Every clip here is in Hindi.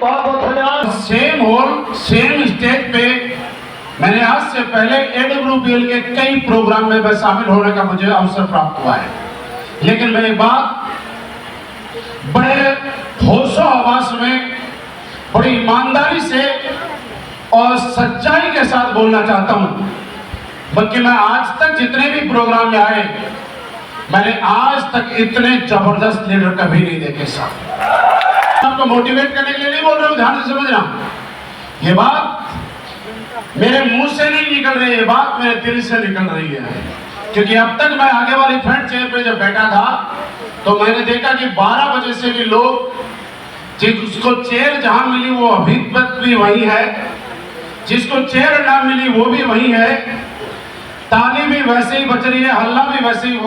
बहुत बहुत धन्यवाद। सेम हॉल सेम स्टेज पे मैंने आज से पहले AWPL के कई प्रोग्राम में शामिल होने का मुझे अवसर प्राप्त हुआ है, लेकिन मैं एक बात बड़े होशो हवास में बड़ी ईमानदारी से और सच्चाई के साथ बोलना चाहता हूं। बल्कि मैं आज तक जितने भी प्रोग्राम में आए, मैंने आज तक इतने जबरदस्त लीडर कभी नहीं देखे साहब। आपको मोटिवेट करने के लिए नहीं बोल रहा हूं, ध्यान से समझना। ये बात मेरे मुंह से नहीं निकल रही है, ये बात मेरे दिल से निकल रही है। क्योंकि अब तक मैं आगे वाली फ्रंट चेयर पे जब बैठा था तो मैंने देखा कि 12 बजे से भी लोग, जिसको चेयर जहां मिली वो अभी तक भी वही है, जिसको चेयर ना मिली वो भी वही है, ताली भी वैसे ही बच रही है, हल्ला भी वैसे ही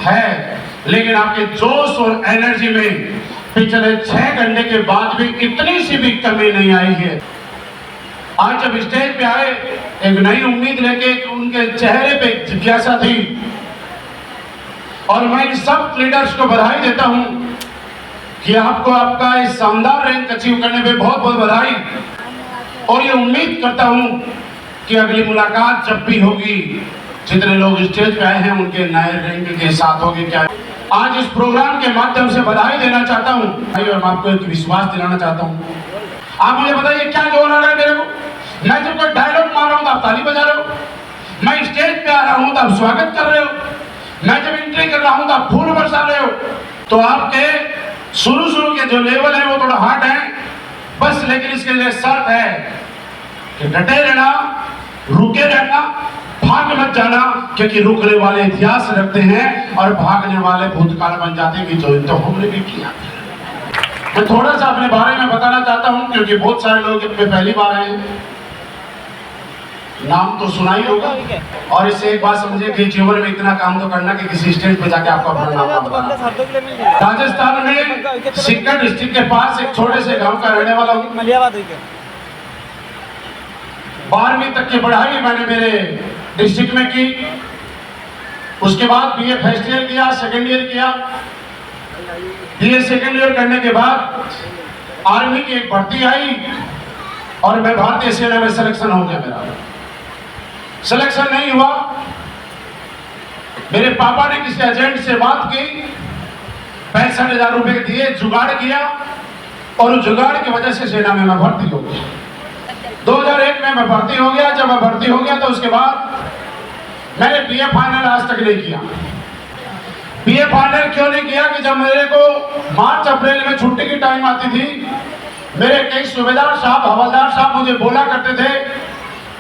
है, लेकिन आपके जोश और एनर्जी में पिछले 6 घंटे के बाद भी इतनी सी भी कमी नहीं आई है। आज जब स्टेज पे आए एक नई उम्मीद लेके, उनके चेहरे पे जिज्ञासा थी, और मैं इन सब लीडर्स को बधाई देता हूं कि आपको आपका इस शानदार रैंक अचीव करने पे बहुत बहुत बधाई। और ये उम्मीद करता हूं कि अगली मुलाकात जब भी होगी, जितने लोग स्टेज पे आए हैं उनके नए रैंक के साथ होगी। क्या आज इस प्रोग्राम के माध्यम से बधाई देना चाहता हूं और मैं आपको एक विश्वास दिलाना चाहता हूं। आप मुझे बताइए क्या जोर आ रहा है मेरे को? मैं जब कोई डायलॉग मार रहा हूं तो आप ताली बजा रहे हो, मैं स्टेज पे आ रहा हूं तो आप स्वागत कर रहे हो, मैं जब एंट्री कर रहा हूं तो आप फूल बरसा रहे हो। तो आपके शुरू के जो लेवल है वो थोड़ा हार्ड है बस, लेकिन इसके लिए शर्त है कि डटे रहना, रुके रहना, भाग मत जाना, क्योंकि रुकने वाले इतिहास रखते हैं और भागने वाले भूतकाल बन जाते हैं, कि जो तो हमने भी किया। मैं थोड़ा सा अपने बारे में बताना चाहता हूं, क्योंकि बहुत सारे लोग इसमें पहली बार आए हैं, नाम तो सुना ही होगा। और इससे एक बात समझिए कि जीवन में इतना काम तो करना कि किसी स्टेज पे जाके आपको अपना नाम बताना। राजस्थान में सिक्कर डिस्ट्रिक्ट के पास एक छोटे से गांव का रहने वाला हूँ। 12वीं तक की पढ़ाई मैंने मेरे डिस्ट्रिक्ट में की, उसके बाद BA फर्स्ट ईयर किया, सेकेंड ईयर किया। BA सेकेंड ईयर करने के बाद आर्मी की एक भर्ती आई और मैं भारतीय सेना में सिलेक्शन हो गया। मेरा सिलेक्शन नहीं हुआ, मेरे पापा ने किसी एजेंट से बात की, 65,000 रुपए दिए, जुगाड़ किया, और उस जुगाड़ की वजह से सेना में मैं भर्ती हो गया। 2001 में मैं भर्ती हो गया। जब मैं भर्ती हो गया तो उसके बाद मैंने BA फाइनल आज तक नहीं किया। BA फाइनल क्यों नहीं किया कि जब मेरे को मार्च अप्रैल में छुट्टी की टाइम आती थी, मेरे कई सूबेदार साहब, हवलदार साहब मुझे बोला करते थे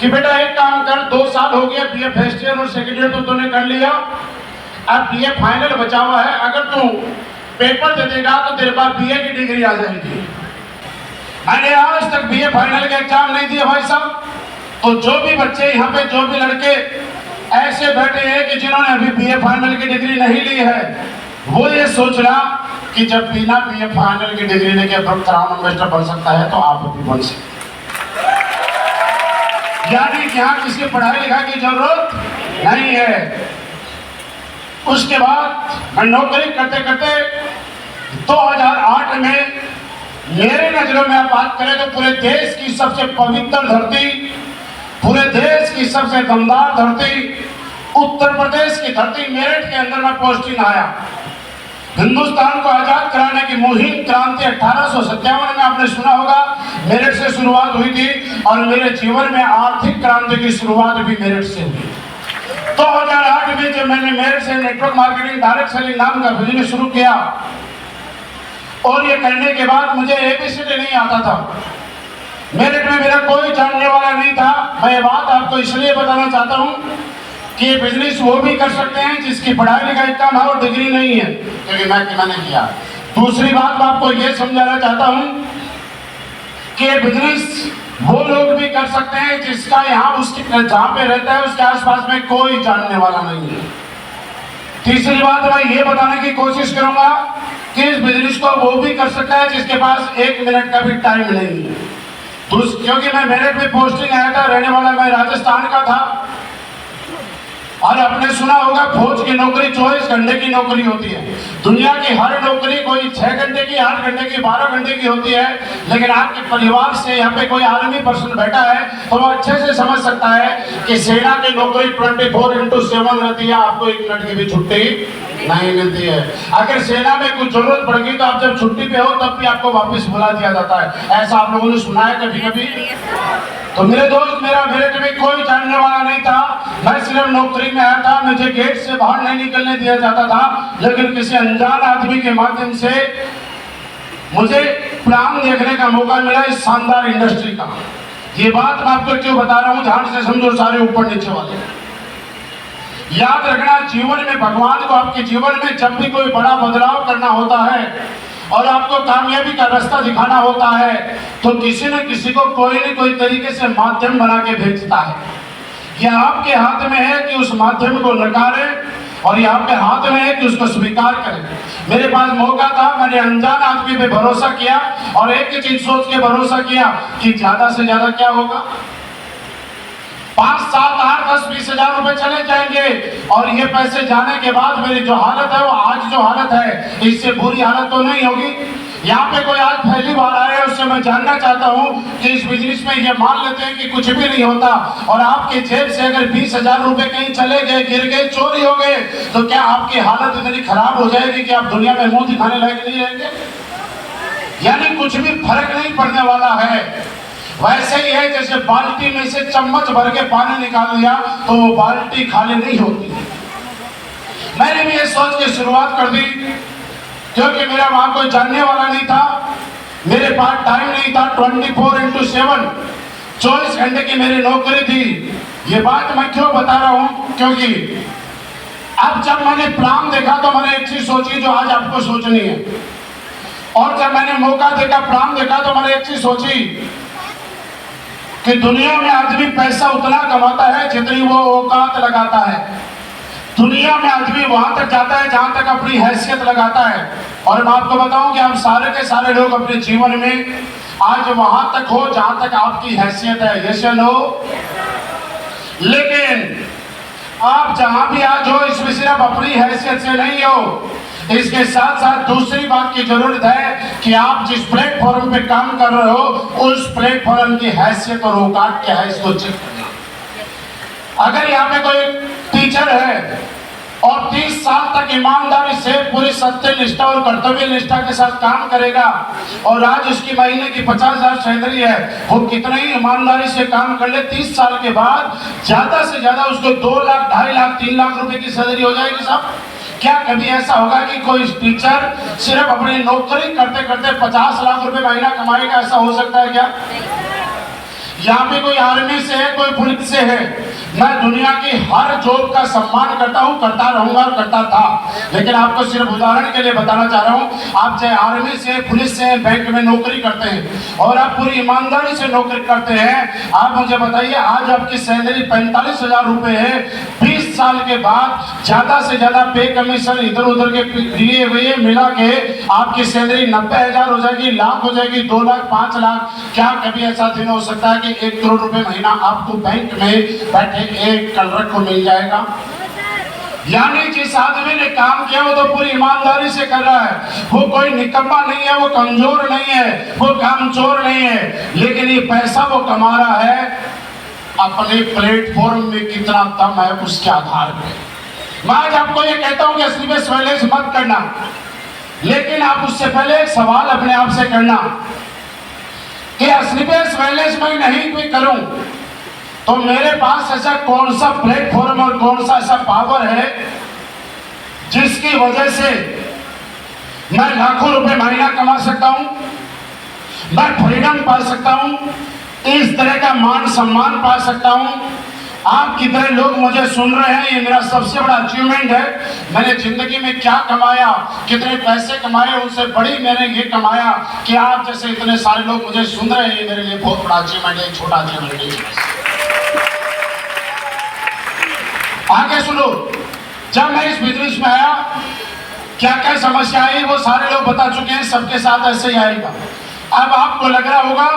कि बेटा एक काम कर, 2 साल हो गया, BA फर्स्ट ईयर और सेकेंड ईयर तो तूने कर लिया, अब BA फाइनल बचा हुआ है, अगर तू पेपर दे देगा तो तेरे पास BA की डिग्री आ जाएगी। मैंने आज तक BA फाइनल का एग्जाम नहीं दिया भाई साहब। तो जो भी बच्चे यहाँ पे, जो भी लड़के ऐसे बैठे हैं कि जिन्होंने अभी BA फाइनल की डिग्री नहीं ली है, वो ये सोचना कि जब बिना BA फाइनल की डिग्री लेके ब्रह्म इन्वेस्टर बन सकता है तो आप भी बन सकते। यानी कि यहाँ किसी पढ़ाई लिखाई की जरूरत नहीं है। उसके बाद मैं नौकरी करते करते 2008 में, मेरे नजरों में आप बात करें तो पूरे देश की सबसे पवित्र धरती, पूरे देश की सबसे दमदार धरती, उत्तर प्रदेश की धरती मेरठ के अंदर में पोस्टिंग आया। हिंदुस्तान को आजाद कराने की मुहिम क्रांति 1857 में आपने सुना होगा, मेरठ से शुरुआत हुई थी, और मेरे जीवन में आर्थिक क्रांति की शुरुआत भी मेरठ से हुई। 2008 में जब मैंने मेरठ से नेटवर्क मार्केटिंग डायरेक्ट सेलिंग नाम का बिजनेस शुरू किया, और ये करने के बाद मुझे ABCD नहीं आता था, मेरठ में मेरा कोई जानने वाला नहीं था। मैं ये बात आपको इसलिए बताना चाहता हूँ कि ये बिजनेस वो भी कर सकते हैं जिसकी पढ़ाई लिखाई कम है और डिग्री नहीं है, क्योंकि मैंने किया। दूसरी बात मैं आपको ये समझाना चाहता हूँ कि ये बिजनेस वो लोग भी कर सकते हैं जिसका यहाँ उसके जहाँ पे रहता है उसके आसपास में कोई जानने वाला नहीं है। तीसरी बात मैं ये बताने की कोशिश करूंगा कि इस बिजनेस को वो भी कर सकता है जिसके पास 1 मिनट का भी टाइम नहीं है। क्योंकि मैं मेरठ में पोस्टिंग आया था, रहने वाला मैं राजस्थान का था, और आपने सुना होगा फौज की नौकरी 24 घंटे की नौकरी होती है। दुनिया की हर नौकरी कोई 6 घंटे की, 8 घंटे की, 12 घंटे की होती है। लेकिन आपके परिवार से यहाँ पे कोई आर्मी पर्सन बैठा है तो वो अच्छे से समझ सकता है कि सेना की नौकरी 24/7 रहती है। आपको 1 मिनट की भी छुट्टी नहीं मिलती है। अगर सेना में कुछ जरूरत पड़ गई तो आप जब छुट्टी पे हो तब भी आपको वापस बुला दिया जाता है। ऐसा आप लोगों ने सुना है कभी कभी? तो मेरे दोस्त, मेरे कभी कोई जानने वाला नहीं था। मैं सिर्फ नौकरी में आया था, मुझे गेट से बाहर नहीं निकलने दिया जाता था। लेकिन किसी अनजान आदमी के माध्यम से मुझे प्लान देखने का मौका मिला इस शानदार इंडस्ट्री का। ये बात मैं आपको क्यों बता रहा हूँ, ध्यान से समझो सारे ऊपर नीचे वाले। याद रखना, जीवन में भगवान को आपके जीवन में जब भी कोई बड़ा बदलाव करना होता है और आपको कामयाबी का रास्ता दिखाना होता है तो किसी न किसी को कोई न कोई तरीके से माध्यम बना के भेजता है। यह आपके हाथ में है कि उस माध्यम को नकारें और यह आपके हाथ में है कि उसको स्वीकार करें। मेरे पास मौका था, मैंने अनजान आदमी पे भरोसा किया और एक ही चीज सोच के भरोसा किया कि ज्यादा से ज्यादा क्या होगा, 5, 7, 8, 10, 20 हजार रुपए चले जाएंगे और ये पैसे जाने के बाद मेरी जो हालत है वो आज जो हालत है इससे बुरी हालत तो नहीं होगी। यहाँ पे कोई आज पहली बार आया है, उससे मैं जानना चाहता हूँ कि इस बिजनेस में ये मान लेते हैं कि कुछ भी नहीं होता और आपके जेब से अगर 20 हजार रुपए कहीं चले गए, गिर गए, चोरी हो गए तो क्या आपकी हालत इतनी खराब हो जाएगी कि आप दुनिया में मुंह दिखाने लायक नहीं रहेंगे? यानी कुछ भी फर्क नहीं पड़ने वाला है। वैसे ही है जैसे बाल्टी में से चम्मच भर के पानी निकाल लिया तो वो बाल्टी खाली नहीं होती। मैंने भी ये सोच के शुरुआत कर दी क्योंकि मेरा वहां कोई जानने वाला नहीं था, मेरे पास टाइम नहीं था। 24/7 24 घंटे की मेरी नौकरी थी। ये बात मैं क्यों बता रहा हूं, क्योंकि अब जब मैंने प्लान देखा तो मैंने एक चीज सोची जो आज आपको सोचनी है। और जब मैंने मौका देखा, प्लान देखा तो मैंने एक चीज सोची कि दुनिया में आदमी पैसा उतना कमाता है जितनी वो औकात लगाता है। दुनिया में आदमी वहां तक जाता है जहां तक अपनी हैसियत लगाता है। और मैं आपको बताऊं कि हम सारे के सारे लोग अपने जीवन में आज वहां तक हो जहां तक आपकी हैसियत है, यस या नो? लेकिन आप जहां भी आज हो इसमें सिर्फ अपनी हैसियत से नहीं हो, इसके साथ साथ दूसरी बात की जरूरत है कि आप जिस प्लेटफॉर्म पे काम कर रहे हो उस प्लेटफॉर्म की हैसियत और औकात क्या है इसको चेक करना। अगर यहाँ पे कोई टीचर है और 30 साल तक ईमानदारी से पूरी सत्य निष्ठा और कर्तव्य निष्ठा के साथ काम करेगा और आज उसकी महीने की 50,000 सैलरी है, वो कितने ही ईमानदारी से काम कर ले 30 साल के बाद ज्यादा से ज्यादा उसको 2 लाख, 2.5 लाख, 3 लाख रुपए की सैलरी हो जाएगी साहब। क्या कभी ऐसा होगा कि कोई टीचर सिर्फ अपनी नौकरी करते करते 50 लाख रुपए महीना कमाएगा? ऐसा हो सकता है क्या? यहाँ पे कोई आर्मी से है, कोई पुलिस से है। मैं दुनिया की हर जॉब का सम्मान करता हूँ, करता रहूंगा और करता था। लेकिन आपको सिर्फ उदाहरण के लिए बताना चाह रहा हूँ, आप चाहे आर्मी से, पुलिस से, बैंक में नौकरी करते हैं और आप पूरी ईमानदारी से नौकरी करते हैं, आप मुझे बताइए आज आपकी सैलरी 45,000 रुपए है। 20 साल के बाद ज्यादा से ज्यादा पे कमीशन इधर उधर के दिए हुए मिला के आपकी सैलरी 90,000 हो जाएगी, लाख हो जाएगी, 2 लाख, 5 लाख। क्या कभी ऐसा दिन हो सकता है कि 1 करोड़ रुपए महीना आपको बैंक में बैठे एक कलरक को मिल जाएगा? यानी जिस आदमी ने काम किया वो तो पूरी ईमानदारी से कर रहा है, वो कोई निकम्मा नहीं है, वो कमजोर नहीं है, वो कामचोर नहीं है। लेकिन ये पैसा वो कमा रहा है अपने प्लेटफॉर्म में कितना दम है उसके आधार पे। मैं आज आपको ये कहता हूं कि असली में स्वैलेज मत करना, लेकिन आप उससे पहले एक सवाल अपने आप से करना कि असली में स्वैलेज मैं नहीं भी करूं तो मेरे पास ऐसा कौन सा प्लेटफॉर्म और कौन सा ऐसा पावर है जिसकी वजह से मैं लाखों रुपए महीना कमा सकता हूं, मैं फ्रीडम पा सकता हूं, इस तरह का मान सम्मान पा सकता हूं। आप कितने लोग मुझे सुन रहे हैं, ये मेरा सबसे बड़ा अचीवमेंट है। मैंने जिंदगी में क्या कमाया, कितने पैसे कमाए, उनसे बड़ी मैंने ये कमाया कि आप जैसे इतने सारे लोग मुझे सुन रहे हैं, ये मेरे लिए बहुत बड़ा अचीवमेंट है, छोटा अचीवमेंट नहीं। आगे सुनो, जब मैं इस बिजनेस में आया क्या क्या समस्या आई वो सारे लोग बता चुके हैं, सबके साथ ऐसे ही आएगा। अब आपको लग रहा होगा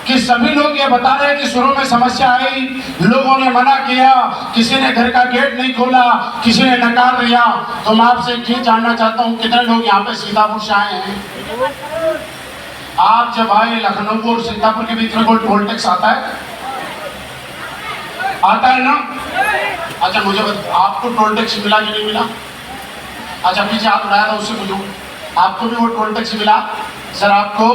कि सभी लोग ये बता रहे हैं कि शुरू में समस्या आई, लोगों ने मना किया, किसी ने घर का गेट नहीं खोला, किसी ने नकार दिया। तो मैं आपसे एक चीज जानना चाहता हूँ, कितने लोग यहाँ पे सीतापुर से आए हैं? आप जब आए लखनऊ और सीतापुर के बीच में कोई टोल टैक्स आता है? आता है ना? अच्छा मुझे आपको टोल टैक्स मिला कि नहीं मिला? अच्छा पीछे हाथ उठाया था उससे पूछो, आपको भी वो टोल टैक्स मिला? सर आपको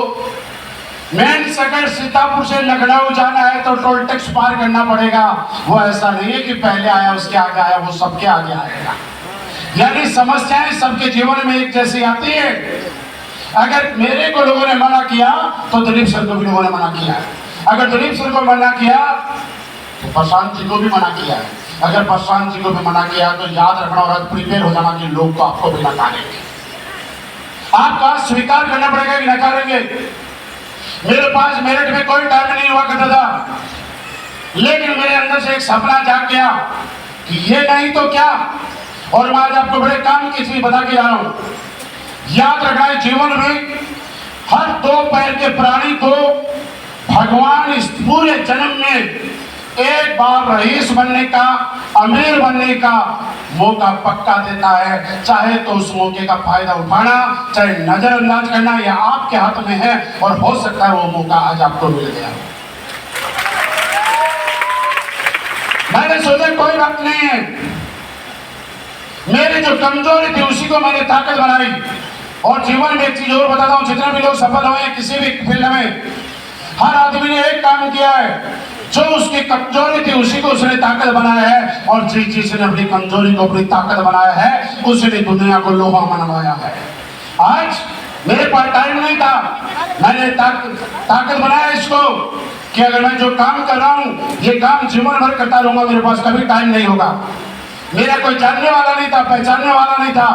मेन अगर सीतापुर से लखनऊ जाना है तो टोल टैक्स पार करना पड़ेगा। वो ऐसा नहीं है कि पहले आया उसके आगे आया, वो सबके आगे आएगा। यानी समस्याएं सबके जीवन में एक जैसी आती है। अगर मेरे को लोगों ने मना किया तो दिलीप सर को भी लोगों ने मना किया है। अगर दिलीप सर को मना किया तो प्रशांत जी को भी मना किया है। अगर प्रशांत जी को भी मना किया तो याद रखना और प्रिपेयर हो जाना कि लोग तो आपको भी नकारेंगे। आपका स्वीकार करना पड़ेगा कि नकारेंगे। मेरे पास मेरठ में कोई टाइम नहीं हुआ करता था, लेकिन मेरे अंदर से एक सपना जाग गया कि ये नहीं तो क्या। और मैं आज आपको बड़े काम की चीज बता के जा रहा हूं। याद रखना है, जीवन में हर दो पैर के प्राणी को भगवान इस पूरे जन्म में एक बार रईस बनने का, अमीर बनने का मौका पक्का देता है। चाहे तो उस मौके का फायदा उठाना, चाहे नजरअंदाज करना, यह आपके हाथ में है। और हो सकता है वो मौका आज आपको मिल गया। मैंने सोचा कोई बात नहीं है, मेरी जो कमजोरी थी उसी को मैंने ताकत बनाई। और जीवन में एक चीज और बताता हूं, जितने भी लोग सफल हुए किसी भी फील्ड में, हर आदमी ने एक काम किया है, जो उसकी कमजोरी थी उसी को उसने ताकत बनाया है। और जिसने अपनी कमजोरी को अपनी ताकत बनाया है उसने दुनिया को लोहा मनवाया है। आज मेरे पास टाइम नहीं था, मैंने ताकत बनाया इसको कि अगर मैं जो काम कर रहा हूं ये काम जीवन भर करता रहूंगा, मेरे पास कभी टाइम नहीं होगा। मेरा कोई जानने वाला नहीं था, पहचानने वाला नहीं था।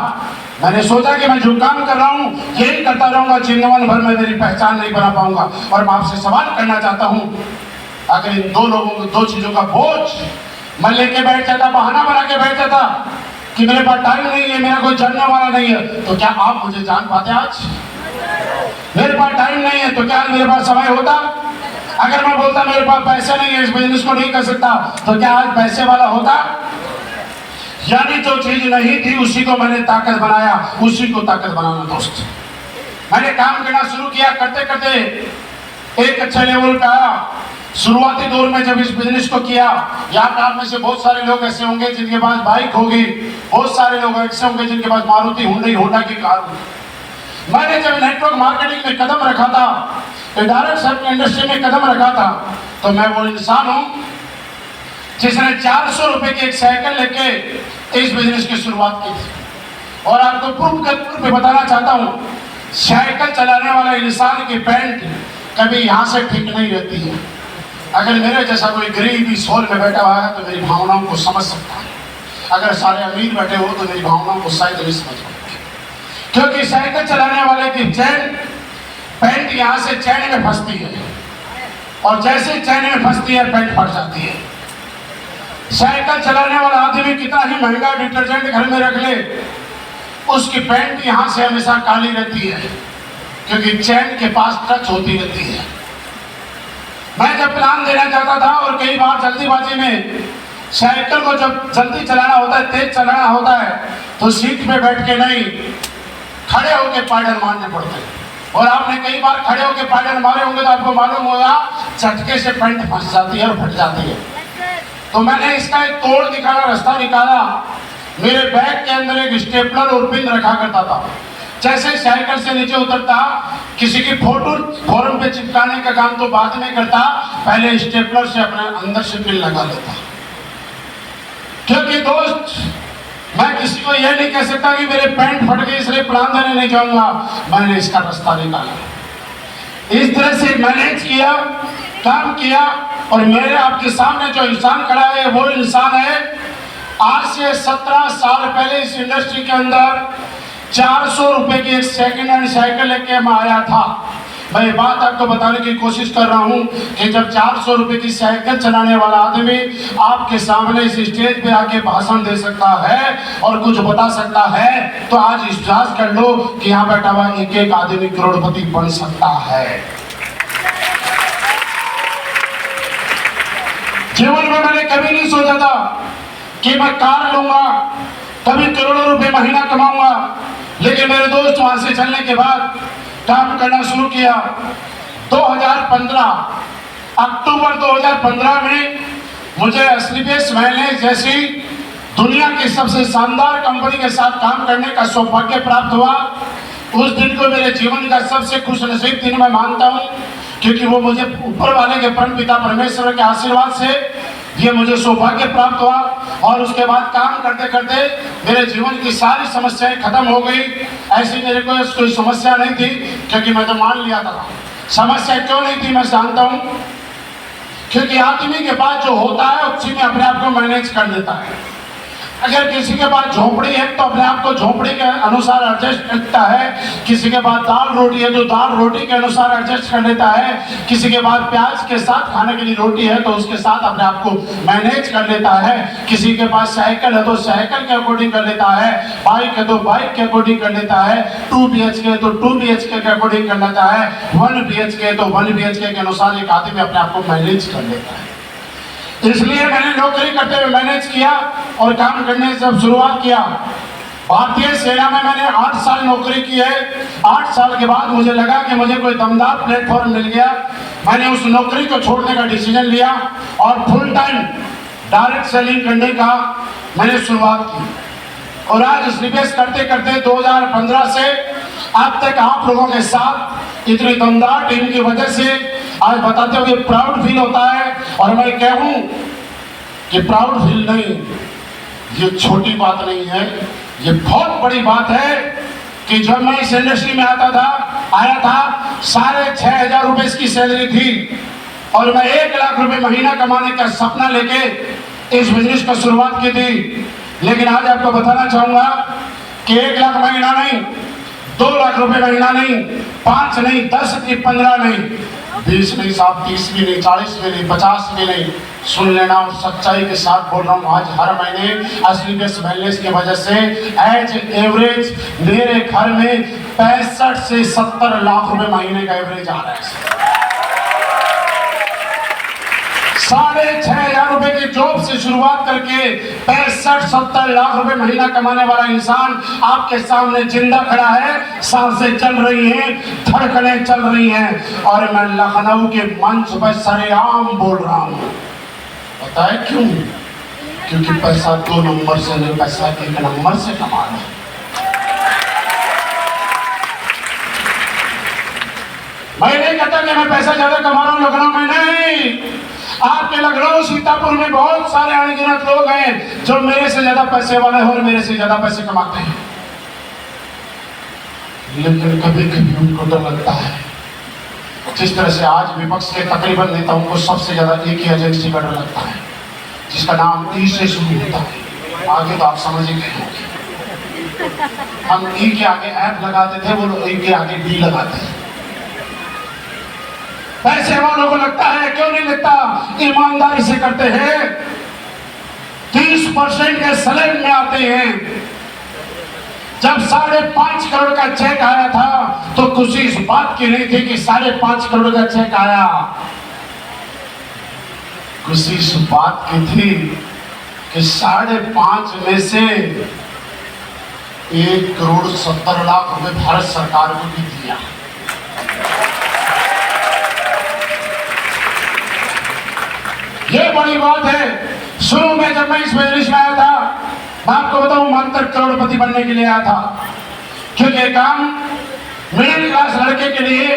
मैंने सोचा कि मैं जो काम कर रहा हूं यही करता रहूंगा, जीवन भर में मेरी पहचान नहीं बना पाऊंगा। और मैं आपसे सवाल करना चाहता हूं, अगर इन दो लोगों को दो चीजों का बोझ मैं लेके बैठ जाता, बहाना बना के बैठ जाता कि मेरे पास टाइम नहीं है, मेरा कोई जानने वाला नहीं है, तो क्या आप मुझे जान पाते? आज मेरे पास टाइम नहीं है तो क्या मेरे पास समय होता? अगर मैं बोलता मेरे पास पैसे नहीं है, इस बिजनेस को नहीं कर सकता, तो क्या आज पैसे वाला होता? यानी जो चीज नहीं थी उसी को मैंने ताकत बनाया, उसी को ताकत बनाना। दोस्त मैंने काम करना शुरू किया, करते करते एक अच्छे लेवल पे आया। शुरुआती दौर में जब इस बिजनेस को किया, यहाँ पे आप में से बहुत सारे लोग ऐसे होंगे जिनके पास बाइक होगी, बहुत सारे लोग ऐसे होंगे जिनके पास मारुति हुंडई होंडा की कार होगी। मैंने जब नेटवर्क मार्केटिंग में कदम रखा था, डायरेक्ट सेलिंग इंडस्ट्री में कदम रखा था, तो मैं वो इंसान हूँ जिसने 400 रुपए की एक साइकिल लेके इस बिजनेस की शुरुआत की थी। और आपको प्रूफ पे बताना चाहता हूँ, साइकिल चलाने वाला इंसान की पैंट कभी यहाँ से ठीक नहीं रहती है। अगर मेरे जैसा कोई गरीब इस हॉल में बैठा हुआ है तो मेरी भावनाओं को समझ सकता है। अगर सारे अमीर बैठे हो तो मेरी भावनाओं को शायद नहीं समझ पाएंगे, क्योंकि साइकिल चलाने वाले की चैन, पैंट यहाँ से चैन में फंसती है, और जैसे चैन में फंसती है पैंट फट जाती है। साइकिल चलाने वाला आदमी कितना ही महंगा डिटर्जेंट घर में रख ले, उसकी पैंट यहाँ से हमेशा काली रहती है, क्योंकि चैन के पास टच होती रहती है। मैं जब प्लान देना चाहता था और कई बार जल्दीबाजी में साइकिल को जब जल्दी चलाना होता है, तेज चलाना होता है, तो सीट पे बैठ के नहीं, खड़े होके पैडल मारने पड़ते हैं। और आपने कई बार खड़े होके पैडल मारे होंगे तो आपको मालूम होगा झटके से पैंट फंस जाती है और फट जाती है। तो मैंने इसका एक तोड़ निकाला, रास्ता निकाला। मेरे बैग के अंदर एक स्टेपलर और पिन रखा करता था। जैसे साइकिल से नीचे उतरता, किसी की फोटो फॉर्म पे चिपकाने का काम तो बाद में करता, पहले स्टेपलर से अपने अंदर से पिन लगा लेता। क्योंकि दोस्त, मैं किसी को यह नहीं कह सकता कि मेरे पैंट फट गई इसलिए प्लान देने नहीं जाऊंगा। मैंने इसका रास्ता निकाला, इस तरह से मैनेज किया, काम किया। और मेरे आपके सामने जो इंसान खड़ा है वो इंसान है आज से 17 साल पहले इस इंडस्ट्री के अंदर 400 रुपए की एक सेकेंड हैंड साइकिल लेके मैं आया था। मैं ये बात आपको बताने की कोशिश कर रहा हूँ कि जब 400 रुपए की साइकिल चलाने वाला आदमी आपके सामने इस स्टेज पे आके भाषण दे सकता है और कुछ बता सकता है, तो आज विश्वास कर लो कि यहाँ बैठा हुआ एक एक आदमी करोड़पति बन सकता है। जीवन में मैंने कभी नहीं सोचा था कि मैं कार लूंगा, कभी करोड़ों रुपए महीना कमाऊंगा। लेकिन मेरे दोस्त वहां से चलने के बाद काम करना शुरू किया। 2015 अक्टूबर 2015 में मुझे स्लीपेस वेलनेस जैसी दुनिया की सबसे शानदार कंपनी के साथ काम करने का सौभाग्य प्राप्त हुआ। उस दिन को मेरे जीवन का सबसे खुशनसीब दिन मैं मानता हूँ, क्योंकि वो मुझे ऊपर वाले के परम पिता परमेश्वर के आशीर्वाद से ये मुझे सौभाग्य प्राप्त हुआ। और उसके बाद काम करते करते मेरे जीवन की सारी समस्याएं खत्म हो गई। ऐसी मेरे को कोई समस्या नहीं थी, क्योंकि मैं तो मान लिया था। समस्या क्यों नहीं थी मैं जानता हूँ, क्योंकि आदमी के पास जो होता है उसी में अपने आप को मैनेज कर लेता है। अगर किसी के पास झोपड़ी है तो अपने आप को झोपड़ी के अनुसार एडजस्ट करता है। किसी के पास दाल रोटी है तो दाल रोटी के अनुसार एडजस्ट कर लेता है। किसी के पास प्याज के साथ खाने के लिए रोटी है तो उसके साथ अपने आप को मैनेज कर लेता है। किसी के पास साइकिल है तो साइकिल के अकॉर्डिंग कर लेता है। बाइक है तो बाइक के अकॉर्डिंग कर लेता है। 2 BHK है तो 2 BHK के अकॉर्डिंग कर लेता है। 1 BHK है तो 1 BHK के अनुसार एक आदमी अपने आप को मैनेज कर लेता है। इसलिए मैंने नौकरी करते हुए मैनेज किया और काम करने से जब शुरुआत किया। भारतीय सेना में मैंने 8 साल नौकरी की है। 8 साल के बाद मुझे लगा कि मुझे कोई दमदार प्लेटफॉर्म मिल गया। मैंने उस नौकरी को छोड़ने का डिसीजन लिया और फुल टाइम डायरेक्ट सेलिंग करने का मैंने शुरुआत की। और आज स्लीपेस करते करते 2015 से अब तक आप लोगों के साथ इतनी दमदार टीम की वजह से आज बताते हुए प्राउड फील होता है। और मैं कहूँ कि प्राउड फील नहीं, ये छोटी बात नहीं है, ये बहुत बड़ी बात है कि जब मैं इस इंडस्ट्री में आया था 6,500 रुपए इसकी सैलरी थी और मैं 1 लाख रुपए महीना कमाने का सपना लेके इस बिजनेस को शुरुआत की थी। लेकिन आज आपको बताना चाहूंगा कि 1 लाख महीना नहीं, 2 लाख रुपए महीना नहीं, 5 नहीं, 10 नहीं, 15 नहीं, 20 नहीं साहब, 30 भी नहीं, 40 भी नहीं, 50 भी नहीं। सुन लेना और सच्चाई के साथ बोल रहा हूँ। आज हर महीने स्लीपेस वेलनेस की वजह से एज एवरेज मेरे घर में 65 से 70 लाख रुपए महीने का एवरेज आ रहा है। 6,500 रुपए की जॉब से शुरुआत करके 65-70 लाख रुपए महीना कमाने वाला इंसान आपके सामने जिंदा खड़ा है। सांसें चल रही हैं, धड़कनें चल रही हैं और मैं लखनऊ के मंच पर सरेआम बोल रहा हूँ। पता है क्यों? क्योंकि पैसा 2 नंबर से नहीं, पैसा 1 नंबर से कमाना है। मैं नहीं कहता कि मैं पैसा ज्यादा कमा रहा हूँ लखनऊ में, नहीं। आपके लखनऊ सीतापुर में बहुत सारे अनगिनत लोग हैं जो मेरे से ज्यादा पैसे वाले हैं और मेरे से ज्यादा पैसे कमाते हैं। लेकिन कभी कभी उनको डर लगता है, जिस तरह से आज विपक्ष के तकरीबन नेताओं को सबसे ज्यादा एक ही एजेंसी का डर लगता है, जिसका नाम ई से शुरू होता है। आगे तो आप समझ ही गए होंगे। हम ई के आगे ऐप लगाते थे, वो लोग ई के आगे डी लगाते हैं। पैसे वालों को लगता है, क्यों नहीं लगता? ईमानदारी से करते हैं। 30% के स्लैब में आते हैं। जब 5.5 करोड़ का चेक आया था तो खुशी इस बात की नहीं थी कि 5.5 करोड़ का चेक आया। खुशी इस बात की थी कि 5.5 में से 1 करोड़ 70 लाख रुपए भारत सरकार को भी दिया। ये बड़ी बात है। शुरू में जब मैं इस बिजनेस में आया था, मैं आपको बताऊं, मात्र करोड़पति बनने के लिए आया था, क्योंकि काम मिडिल क्लास लड़के के लिए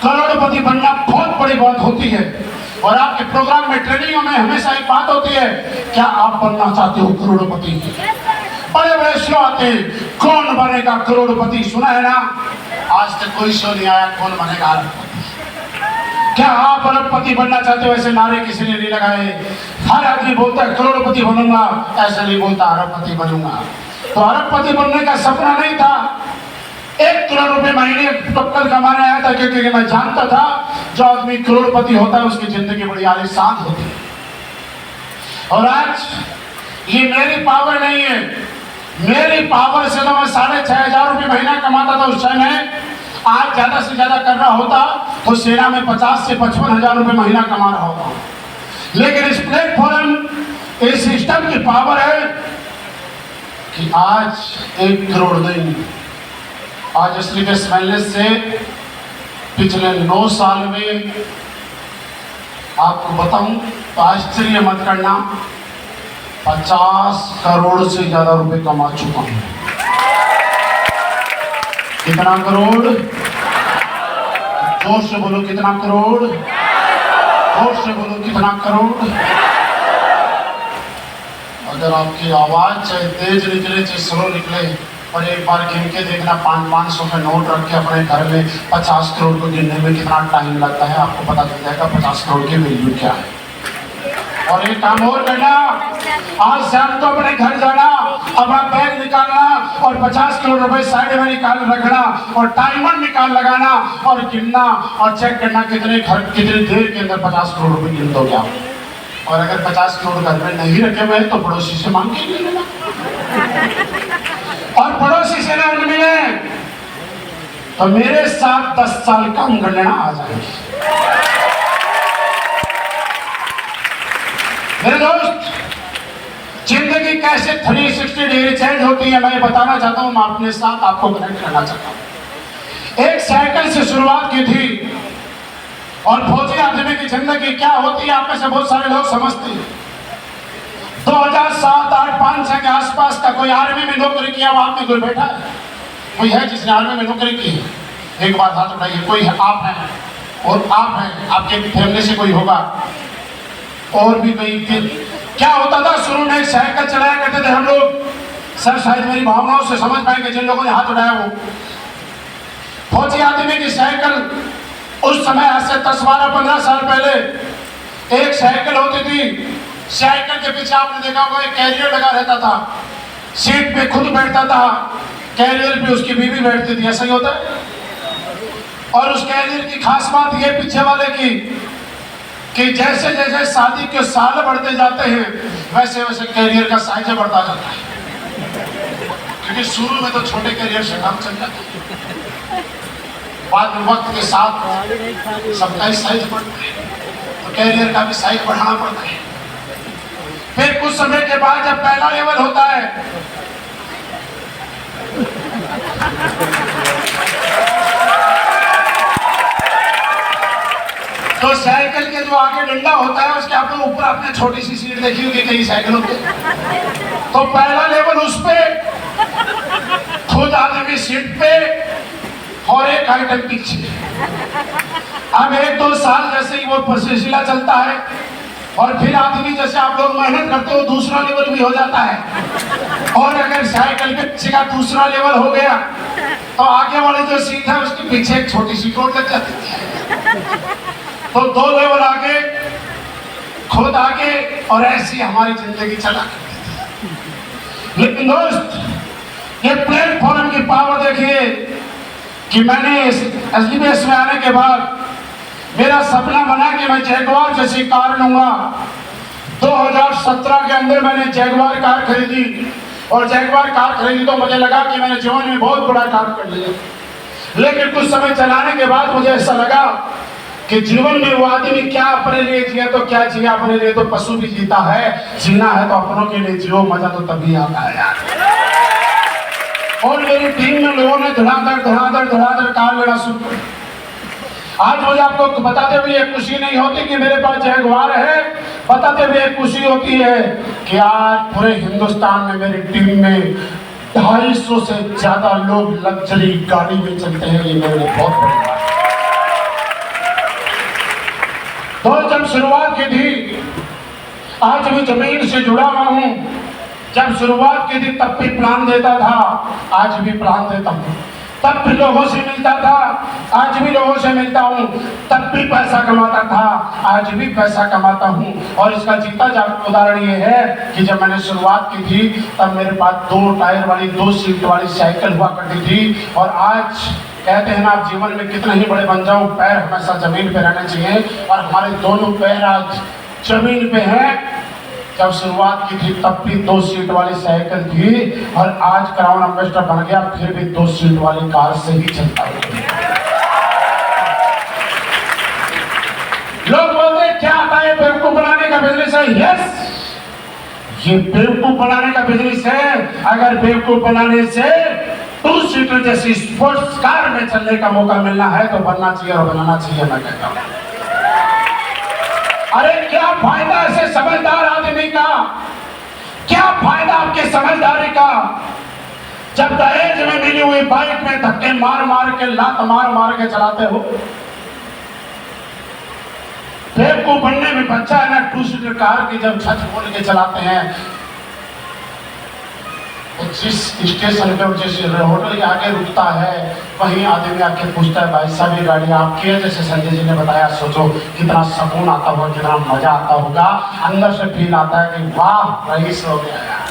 करोड़पति बनना बहुत बड़ी बात होती है। और आपके प्रोग्राम में, ट्रेनिंगों में हमेशा एक बात होती है, क्या आप बनना चाहते हो करोड़पति? बड़े बड़े शो आते हैं, कौन बनेगा करोड़पति, सुना है ना? आज तक कोई शो नहीं आया कौन बनेगा अरबपति। क्या आप अरबपति बनना चाहते हो? ऐसे नारे किसी ने नहीं लगाए। हर आदमी बोलता है करोड़पति बनूंगा, ऐसा नहीं बोलता अरबपति बनूंगा। तो अरबपति बनने का सपना नहीं था। 1 करोड़ रुपए महीने टोटल कमाने आया था, क्योंकि मैं जानता था जो आदमी करोड़पति होता है उसकी जिंदगी बड़ी आलीशान होती है। और आज ये मेरी पावर नहीं है, मेरी पावर से तो मैं 6,500 रुपए महीना कमाता था उस समय। आज ज्यादा से ज्यादा कर रहा होता तो सेना में 50 से 55 हजार रुपए महीना कमा रहा होता। लेकिन इस प्लेटफॉर्म, इस सिस्टम की पावर है कि आज 1 करोड़ नहीं, आज असली के स्मेलनेस से पिछले 9 साल में आपको बताऊं तो आश्चर्य मत करना, 50 करोड़ से ज्यादा रुपए कमा चुका हूं। कितना करोड़? जोर से बोलो, कितना करोड़? जोर से बोलो, कितना करोड़? अगर आपकी आवाज चाहे तेज निकले चाहे स्लो निकले, और एक बार गिन के देखना, 500 के नोट रख के अपने घर में 50 करोड़ को गिनने में कितना टाइम लगता है, आपको पता चल जाएगा 50 करोड़ की वैल्यू क्या है। और एक काम और करना, आज शाम तो अपने घर जाना, अपना बैग निकालना और 50 करोड़ रुपए साइड में निकाल रखना और टाइमर निकाल लगाना और गिनना और चेक करना कितने देर के अंदर 50 करोड़ रुपए गिन दोगे आप। और अगर 50 करोड़ घर में नहीं रखे हुए तो पड़ोसी से मांग के ले लेना, और पड़ोसी से ना मिले तो मेरे साथ 10 साल काम कर लेना, आ जाएगी। मेरे दोस्त, जिंदगी कैसे 360 डिग्री चेंज होती है मैं बताना चाहता हूं, मैं अपने साथ आपको कनेक्ट करना चाहता हूं। एक साइकिल से शुरुआत की थी और फौजी आदमी की जिंदगी क्या होती है आप में से बहुत सारे लोग समझते हैं। 2007, 8, 5, 6 के आसपास का कोई आर्मी में नौकरी किया, वहां में कोई बैठा है? कोई है जिसने आर्मी में नौकरी की है? एक बार हाथ उठाइए। कोई है? आप हैं, और आप हैं, आपके फैमिली से कोई होगा, और भी कोई। क्या होता था शुरू में, साइकिल चलाया करते थे हम लोग। सर शायद मेरी भावनाओं से समझ पाएंगे जिन लोगों ने हाथ उठाया वो। फौजी आदमी की साइकिल उस समय, आज से 10, 12, 15 साल पहले एक साइकिल होती थी। साइकिल के पीछे आपने देखा होगा एक कैरियर लगा रहता था, सीट पे खुद बैठता था, कैरियर पे उसकी बीवी बैठती थी, ऐसा ही होता है। और उस कैरियर की खास बात ये पीछे वाले की कि जैसे जैसे शादी के साल बढ़ते जाते हैं वैसे वैसे कैरियर का साइज बढ़ता जाता है, क्योंकि शुरू में तो छोटे कैरियर से काम चल जाता है, बाद में वक्त के साथ सबका ही साइज बढ़ता है, तो कैरियर का भी साइज बढ़ाना पड़ता है। फिर कुछ समय के बाद जब पहला लेवल होता है तो साइकिल के जो आगे डंडा होता है उसके आपने ऊपर आपने छोटी सी सीट देखी होगी कई साइकिलों पे, तो पहला लेवल उस पे खुद आदमी सीट पे और एक आइटम पीछे। अब 1-2 साल जैसे ही वो सिलसिला चलता है और फिर आदमी जैसे आप लोग मेहनत करते हो दूसरा लेवल भी हो जाता है, और अगर साइकिल के पीछे का दूसरा लेवल हो गया तो आगे वाली जो सीट है उसके पीछे एक छोटी सी चोट लग जाती है, तो 2 लेवल आगे, खुद आगे, और ऐसी हमारी जिंदगी चला। लेकिन दोस्त, ये प्लेटफॉर्म की पावर देखिए कि मैंने एसडीबीएस में आने के बाद मेरा सपना बना कि मैं जैगवार जैसी कार लूंगा। 2017 के अंदर मैंने जैगवार कार खरीदी, और जैगवार कार खरीदी तो मुझे लगा कि मैंने जीवन में बहुत बड़ा काम कर लिया। लेकिन कुछ समय चलाने के बाद मुझे ऐसा लगा कि जीवन में वो आदमी क्या अपने लिए जिया तो क्या जिया, अपने लिए तो पशु भी जीता है, जीना है तो अपनों के लिए जियो, मजा तो तभी आता है यार। और मेरी टीम में लोगों ने धड़ाधड़ कार लेना शुरू कर। आज मुझे आपको बताते हुए एक खुशी नहीं होती कि मेरे पास जैगवार है, बताते हुए एक खुशी होती है कि आज पूरे हिंदुस्तान में मेरी टीम में 250 से ज्यादा लोग लग्जरी गाड़ी में चलते हैं। ये मेरे लिए बहुत बड़ी बात है। तो जब शुरुआत की थी, आज भी जमीन से जुड़ा हुआ हूं। जब शुरुआत की थी तब भी प्लान देता था, आज भी प्लान देता हूं। तब भी लोगों से मिलता था, आज भी लोगों से मिलता हूं। तब भी पैसा कमाता था, आज भी पैसा कमाता हूं। और इसका जीता जागता उदाहरण ये है कि जब मैंने शुरुआत की थी तब मेरे पास 2 टायर वाली 2 सीट वाली साइकिल हुआ करती थी। और आज कहते हैं ना, आप जीवन में कितने ही बड़े बन जाओ, पैर हमेशा जमीन पे रहने चाहिए, और हमारे दोनों पैर आज जमीन पे हैं। जब शुरुआत की थी तब भी 2 सीट वाली साइकिल थी, और आज क्राउन एम्बेसडर बन गया फिर भी 2 सीट वाली कार से ही चलता है। लोग बोलते हैं क्या आता है बेवकूफ बनाने का से यस, ये बेवकूफ बनाने का बिजनेस है। अगर बेवकूफ बनाने से 2 सीटर जैसी स्पोर्ट्स कार में चलने का मौका मिलना है तो बनना चाहिए और बनाना चाहिए, मैं कहता हूं। अरे क्या फायदा ऐसे समझदार आदमी का, क्या फायदा आपके समझदारी का, जब दहेज में मिली हुई बाइक में धक्के मार मार के, लात मार मार के चलाते हो। बेवकूफ बनने में बच्चा है ना, 2 सीटर कार की जब छत खोल के चलाते हैं, जिस स्टेशन पे जिस होटल के आगे रुकता है वहीं आदमी आके पूछता है, भाई साहब ये गाड़ी आपकी है? जैसे संजय जी ने बताया, सोचो कितना सुकून आता होगा, कितना मजा आता होगा, अंदर से फील आता है कि वाह रईस हो गया यार।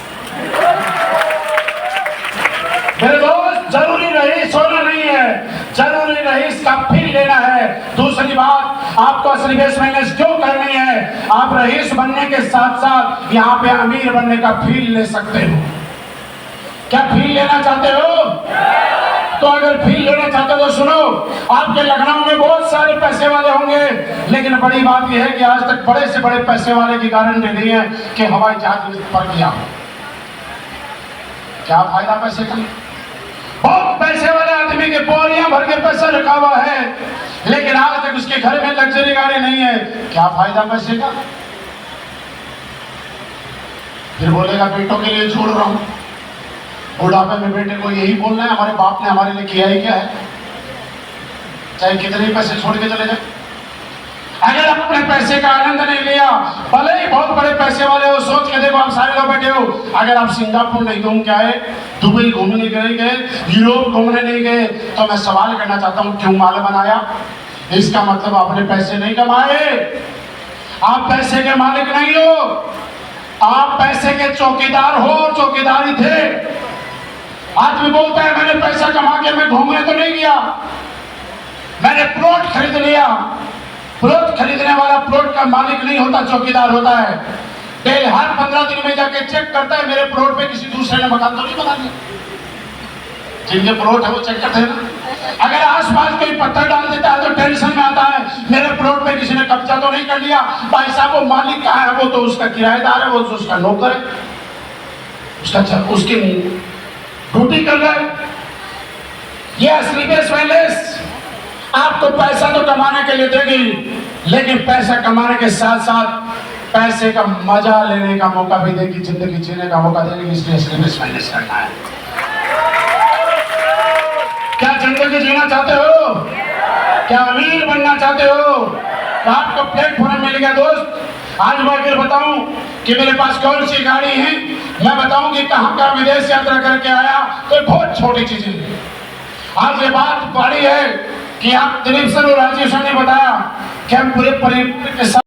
मेरे दोस्त, जरूरी रईस होना नहीं है, जरूरी रईस का फील लेना है। दूसरी बात, आपको असली बेसमेंट क्यों करनी है? आप रईस बनने के साथ साथ यहाँ पे अमीर बनने का फील ले सकते हो। क्या फील लेना चाहते हो? तो अगर फील लेना चाहते हो तो सुनो, आपके लखनऊ में बहुत सारे पैसे वाले होंगे, लेकिन बड़ी बात यह है कि आज तक बड़े से बड़े पैसे वाले की गारंटी नहीं है कि हवाई जहाज पर गया हो। क्या फायदा पैसे का? बहुत पैसे वाले आदमी के बोरियां भर के पैसा रखा हुआ है, लेकिन आज तक उसके घर में लग्जरी गाड़ी नहीं है। क्या फायदा पैसे का? फिर बोलेगा बेटों के लिए छोड़ रहा हूं। बुढ़ापे में बेटे को यही बोलना है, हमारे बाप ने हमारे लिए किया ही क्या है, चाहे कितने पैसे छोड़ के चले जाए। अगर अपने पैसे का आनंद नहीं लिया, भले ही बहुत बड़े पैसे वाले हो, सोच के देखो, आप सारे लोग बैठे हो, अगर आप सिंगापुर नहीं घूम के आए, दुबई घूमने नहीं गए, यूरोप घूमने नहीं गए, तो मैं सवाल करना चाहता हूं, क्यों माल बनाया? इसका मतलब आपने पैसे नहीं कमाए, आप पैसे के मालिक नहीं हो, आप पैसे के चौकीदार हो, चौकीदारी थे। आदमी बोलता है मैंने पैसा कमा के मैं घूमने तो नहीं गया, मैंने प्लॉट खरीद लिया। प्लॉट खरीदने वाला प्लॉट का मालिक नहीं होता, चौकीदार होता है। हर 15 दिन में जाके चेक करता है मेरे प्लॉट पे किसी दूसरे ने मकान तो नहीं बना दिया। जिनके प्लॉट है वो चेक करते हैं ना। अगर आसपास कोई पत्थर डाल देता है तो टेंशन में आता है, मेरे प्लॉट पे किसी ने कब्जा तो नहीं कर लिया। भाई साहब वो मालिक कहाँ है? वो तो उसका किराएदार है, वो तो उसका नौकर है, उसकी ड्यूटी कर रहा है। ये असली बेसमेंट आपको पैसा तो कमाने के लिए देगी, लेकिन पैसा कमाने के साथ साथ पैसे का मजा लेने का मौका भी देगी, जिंदगी जीने का मौका देगी। इसलिए असली बेसमेंट करना है। क्या जिंदगी जीना चाहते हो? क्या अमीर बनना चाहते हो? तो आपको प्लेटफॉर्म मिल गया दोस्त। आज मैं अगर बताऊं कि मेरे पास कौन सी गाड़ी है, मैं बताऊं कि कहां का विदेश यात्रा करके आया, तो बहुत छोटी चीजें है। आज ये बात बड़ी है कि आप दिलीप सर और राजीव सर ने बताया कि हम पूरे परिवार के साथ